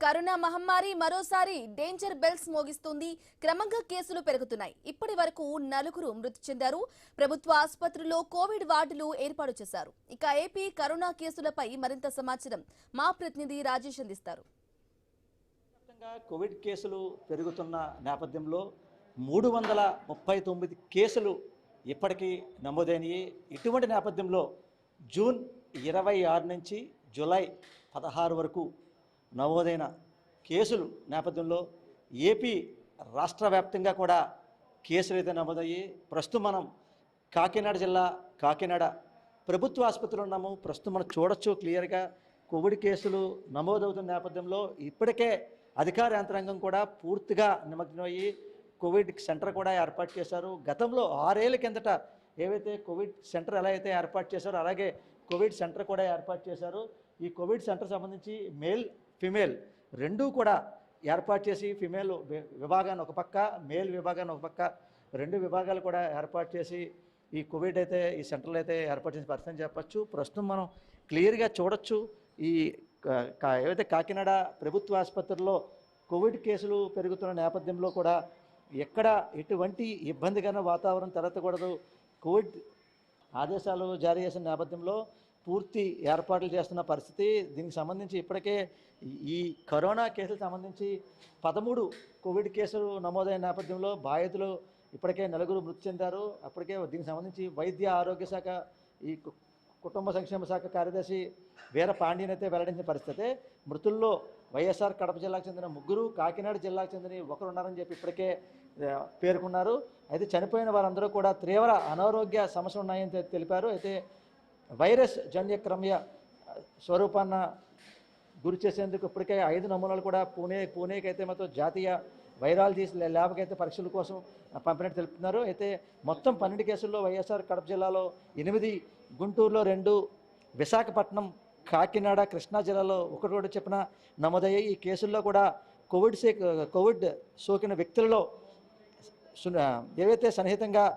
Corona మహమ్మారి మరోసారి danger bells మోగిస్తుంది. క్రమంగా కేసులు పెరుగుతున్నాయి. ఇప్పటి వరకు 4 మృతి చెందారు. ప్రభుత్వ ఆసుపత్రుల్లో కోవిడ్ వార్డులు ఏర్పాటు చేశారు. ఇక ఏపీ కరోనా కేసులపై మరింత సమాచారం మా ప్రతినిధి రాజేష్ అందిస్తారు. కోవిడ్ కేసులు పెరుగుతున్న నేపథ్యంలో 339 కేసులు ఇప్పటికీ నమోదైనవి. ఇటువంటి నేపథ్యంలో జూన్ 26 నుంచి జూలై 16 వరకు నమోదైన కేసులు నేపథ్యంలో ఏపీ రాష్ట్ర వ్యాప్తంగా కూడా కేసులు అయితే నమోదయ్యి ప్రస్తుతం మనం కాకినాడ జిల్లా కాకినాడ ప్రభుత్వ ఆసుపత్రిలో ఉన్నాము. ప్రస్తుతం మనం చూడొచ్చు క్లియర్గా కోవిడ్ కేసులు నమోదవుతున్న నేపథ్యంలో ఇప్పటికే అధికార యంత్రాంగం కూడా పూర్తిగా నిమగ్నమయ్యి కోవిడ్ సెంటర్ కూడా ఏర్పాటు చేశారు. గతంలో 6 ఏళ్ల కిందట ఏవైతే కోవిడ్ సెంటర్ ఎలా అయితే ఏర్పాటు చేశారో అలాగే కోవిడ్ సెంటర్ కూడా ఏర్పాటు చేశారు. ఈ కోవిడ్ సెంటర్ సంబంధించి మేల్ ఫిమేల్ రెండూ కూడా ఏర్పాటు చేసి ఫిమేల్ విభాగాన్ని ఒక పక్క మేల్ విభాగాన్ని ఒక పక్క 2 విభాగాలు కూడా ఏర్పాటు చేసి ఈ కోవిడ్ అయితే ఈ సెంటర్లో అయితే ఏర్పాటు చేసిన పరిస్థితి చెప్పచ్చు. ప్రస్తుతం మనం క్లియర్గా చూడొచ్చు ఈ ఏవైతే కాకినాడ ప్రభుత్వ ఆసుపత్రిలో కోవిడ్ కేసులు పెరుగుతున్న నేపథ్యంలో కూడా ఎక్కడ ఎటువంటి ఇబ్బందికరమైన వాతావరణం తలెత్తకూడదు. కోవిడ్ ఆదేశాలు జారీ చేసిన నేపథ్యంలో పూర్తి ఏర్పాట్లు చేస్తున్న పరిస్థితి. దీనికి సంబంధించి ఇప్పటికే ఈ కరోనా కేసులకు సంబంధించి 13 కోవిడ్ కేసులు నమోదైన నేపథ్యంలో బాధితులు ఇప్పటికే 4 మృతి చెందారు. అప్పటికే దీనికి సంబంధించి వైద్య ఆరోగ్య శాఖ ఈ కుటుంబ సంక్షేమ శాఖ కార్యదర్శి వీర పాండ్యన్ అయితే వెల్లడించిన పరిస్థితి. మృతుల్లో వైఎస్ఆర్ కడప జిల్లాకు చెందిన 3, కాకినాడ జిల్లాకు చెందిన 1 ఉన్నారని చెప్పి ఇప్పటికే పేర్కొన్నారు. అయితే చనిపోయిన వారందరూ కూడా తీవ్ర అనారోగ్య సమస్యలు ఉన్నాయని తెలిపారు. అయితే వైరస్ జన్యక్రమ్య స్వరూపాన్న గురి చేసేందుకు ఇప్పటికే 5 నమూనాలు కూడా పూణేకి అయితే మొత్తం జాతీయ వైరాలజీ ల్యాబ్కి అయితే పరీక్షల కోసం పంపినట్టు తెలుపుతున్నారు. అయితే మొత్తం 12 కేసుల్లో వైఎస్ఆర్ కడప జిల్లాలో 8, గుంటూరులో 2, విశాఖపట్నం, కాకినాడ, కృష్ణా జిల్లాలో 1 చొప్పున నమోదయ్యాయి. ఈ కేసుల్లో కూడా కోవిడ్ సోకిన వ్యక్తులలో ఏవైతే సన్నిహితంగా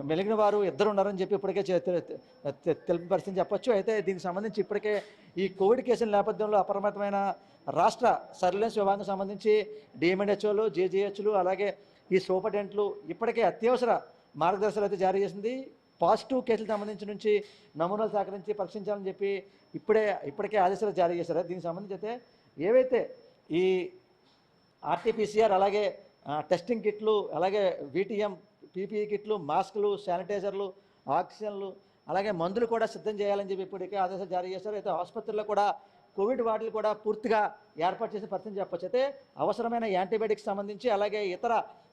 మెలిగిన వారు 2 ఉన్నారని చెప్పి ఇప్పటికే తెలిపిన పరిస్థితి చెప్పొచ్చు. అయితే దీనికి సంబంధించి ఇప్పటికే ఈ కోవిడ్ కేసుల నేపథ్యంలో అప్రమత్తమైన రాష్ట్ర సర్వేలెన్స్ విభాగం సంబంధించి డిఎంఎన్హెచ్ఓలు, జేజీహెచ్లు అలాగే ఈ సూపరింటెండెంట్లు ఇప్పటికే అత్యవసర మార్గదర్శకాలు అయితే జారీ చేసింది. పాజిటివ్ కేసులకు సంబంధించి నుంచి నమూనాలు సేకరించి పరీక్షించాలని చెప్పి ఇప్పటికే ఆదేశాలు జారీ చేశారు. దీనికి సంబంధించి అయితే ఏవైతే ఈ ఆర్టీపీసీఆర్ అలాగే టెస్టింగ్ కిట్లు అలాగే వీటీఎం పీపీఈ కిట్లు, మాస్కులు, శానిటైజర్లు, ఆక్సిజన్లు అలాగే మందులు కూడా సిద్ధం చేయాలని చెప్పి ఇప్పటికే ఆదేశాలు జారీ చేశారు. అయితే ఆసుపత్రుల్లో కూడా కోవిడ్ వార్డులు కూడా పూర్తిగా ఏర్పాటు చేసిన పరిస్థితి చెప్పొచ్చు. అయితే అవసరమైన యాంటీబయాటిక్స్ సంబంధించి అలాగే ఇతర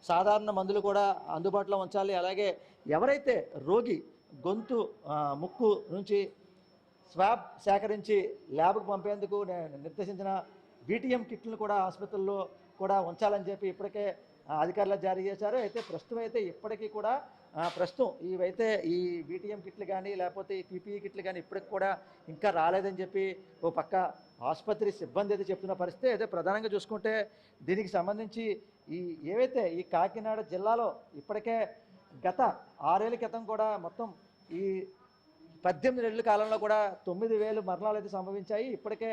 సాధారణ మందులు కూడా అందుబాటులో ఉంచాలి. అలాగే ఎవరైతే రోగి గొంతు ముక్కు నుంచి స్వాబ్ సేకరించి ల్యాబ్కు పంపేందుకు నిర్దేశించిన వీటీఎం కిట్లను కూడా ఆసుపత్రుల్లో కూడా ఉంచాలని చెప్పి ఇప్పటికే అధికారులు జారీ చేశారు. అయితే ప్రస్తుతం అయితే ఇప్పటికీ కూడా ప్రస్తుతం ఇవైతే ఈ వీటీఎం కిట్లు కానీ లేకపోతే ఈ పీపీఈ కిట్లు కానీ ఇప్పటికి కూడా ఇంకా రాలేదని చెప్పి ఓ పక్క ఆసుపత్రి సిబ్బంది అయితే చెప్తున్న పరిస్థితి. అయితే ప్రధానంగా చూసుకుంటే దీనికి సంబంధించి ఏవైతే ఈ కాకినాడ జిల్లాలో ఇప్పటికే గత 6 ఏళ్ల క్రితం కూడా మొత్తం ఈ 18 ఏళ్ల కాలంలో కూడా 9,000 మరణాలు అయితే సంభవించాయి. ఇప్పటికే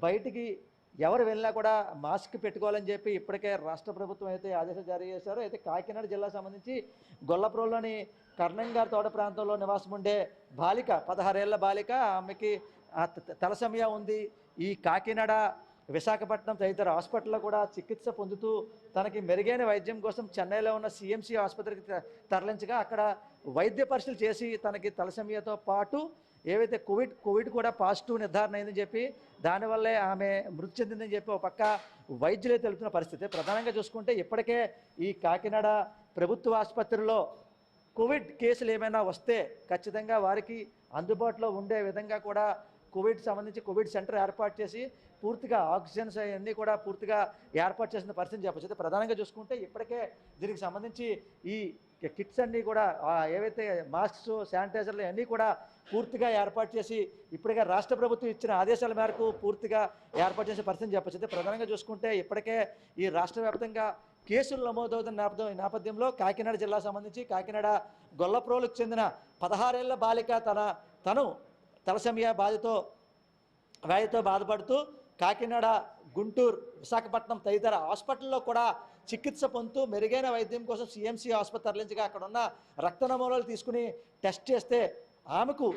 బయటికి ఎవరు వెళ్ళినా కూడా మాస్క్ పెట్టుకోవాలని చెప్పి ఇప్పటికే రాష్ట్ర ప్రభుత్వం అయితే ఆదేశాలు జారీ చేశారు. అయితే కాకినాడ జిల్లా సంబంధించి గొల్లపురంలోని కర్ణంగారి తోట ప్రాంతంలో నివాసం ఉండే బాలిక 16 ఏళ్ల బాలిక, ఆమెకి తలసేమియా ఉంది. ఈ కాకినాడ, విశాఖపట్నం తదితర హాస్పిటల్లో కూడా చికిత్స పొందుతూ తనకి మెరుగైన వైద్యం కోసం చెన్నైలో ఉన్న సిఎంసి ఆసుపత్రికి తరలించగా అక్కడ వైద్య పరీక్షలు చేసి తనకి తలసేమియాతో పాటు ఏవైతే కోవిడ్ కూడా పాజిటివ్ నిర్ధారణ అయిందని చెప్పి దానివల్లే ఆమె మృతి చెందిందని చెప్పి ఒక పక్క వైద్యులే తెలుపుతున్న పరిస్థితి. ప్రధానంగా చూసుకుంటే ఇప్పటికే ఈ కాకినాడ ప్రభుత్వ ఆసుపత్రిలో కోవిడ్ కేసులు ఏమైనా వస్తే ఖచ్చితంగా వారికి అందుబాటులో ఉండే విధంగా కూడా కోవిడ్ సంబంధించి కోవిడ్ సెంటర్ ఏర్పాటు చేసి పూర్తిగా ఆక్సిజన్స్ అవన్నీ కూడా పూర్తిగా ఏర్పాటు చేసిన పరిస్థితి చెప్పచ్చు. అయితే ప్రధానంగా చూసుకుంటే ఇప్పటికే దీనికి సంబంధించి ఈ కిట్స్ అన్నీ కూడా ఏవైతే మాస్క్స్, శానిటైజర్లు అన్నీ కూడా పూర్తిగా ఏర్పాటు చేసి ఇప్పటికే రాష్ట్ర ప్రభుత్వం ఇచ్చిన ఆదేశాల మేరకు పూర్తిగా ఏర్పాటు చేసే పరిస్థితి చెప్పచ్చు. అయితే ప్రధానంగా చూసుకుంటే ఇప్పటికే ఈ రాష్ట్ర వ్యాప్తంగా కేసులు నమోదవుతున్న నేపథ్యంలో కాకినాడ జిల్లా సంబంధించి కాకినాడ గొల్లప్రోలుకు చెందిన 16 ఏళ్ల బాలిక తను తలసేమియా వ్యాధితో బాధపడుతూ కాకినాడ గుంటూరు, విశాఖపట్నం తదితర హాస్పిటల్లో కూడా చికిత్స పొందుతూ మెరుగైన వైద్యం కోసం సిఎంసి ఆసుపత్రి తరలించగా అక్కడ ఉన్న రక్త నమూనాలు తీసుకుని టెస్ట్ చేస్తే ఆమెకు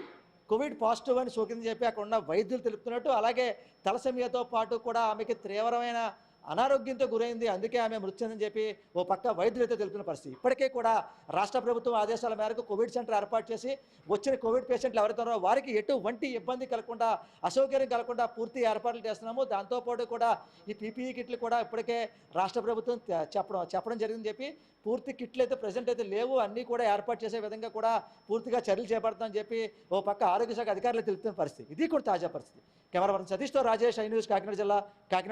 కోవిడ్ పాజిటివ్ అని సోకిందని చెప్పి అక్కడ ఉన్న వైద్యులు తెలుపుతున్నట్టు, అలాగే తలసేమియాతో పాటు కూడా ఆమెకి తీవ్రమైన అనారోగ్యంతో గురైంది, అందుకే ఆమె మృతి చెందని చెప్పి ఓ పక్క వైద్యులు అయితే తెలుపుతున్న పరిస్థితి. ఇప్పటికే కూడా రాష్ట్ర ప్రభుత్వం ఆదేశాల మేరకు కోవిడ్ సెంటర్ ఏర్పాటు చేసి వచ్చిన కోవిడ్ పేషెంట్లు ఎవరైతే ఉన్నారో వారికి ఎటువంటి ఇబ్బంది కలగకుండా, అసౌకర్యం కలగకుండా పూర్తి ఏర్పాట్లు చేస్తున్నాము. దాంతోపాటు కూడా ఈ పీపీఈ కిట్లు కూడా ఇప్పటికే రాష్ట్ర ప్రభుత్వం చెప్పడం జరిగిందని చెప్పి పూర్తి కిట్లు అయితే ప్రజెంట్ అయితే లేవు, అన్నీ కూడా ఏర్పాటు చేసే విధంగా కూడా పూర్తిగా చర్యలు చేపడతామని చెప్పి ఓ పక్క ఆరోగ్య శాఖ అధికారులు తెలుపుతున్న పరిస్థితి. ఇది కూడా తాజా పరిస్థితి. కెమెరా పర్సన్ సతీష్తో రాజేష్, ఐ న్యూస్, కాకినాడ జిల్లా, కాకినాడ.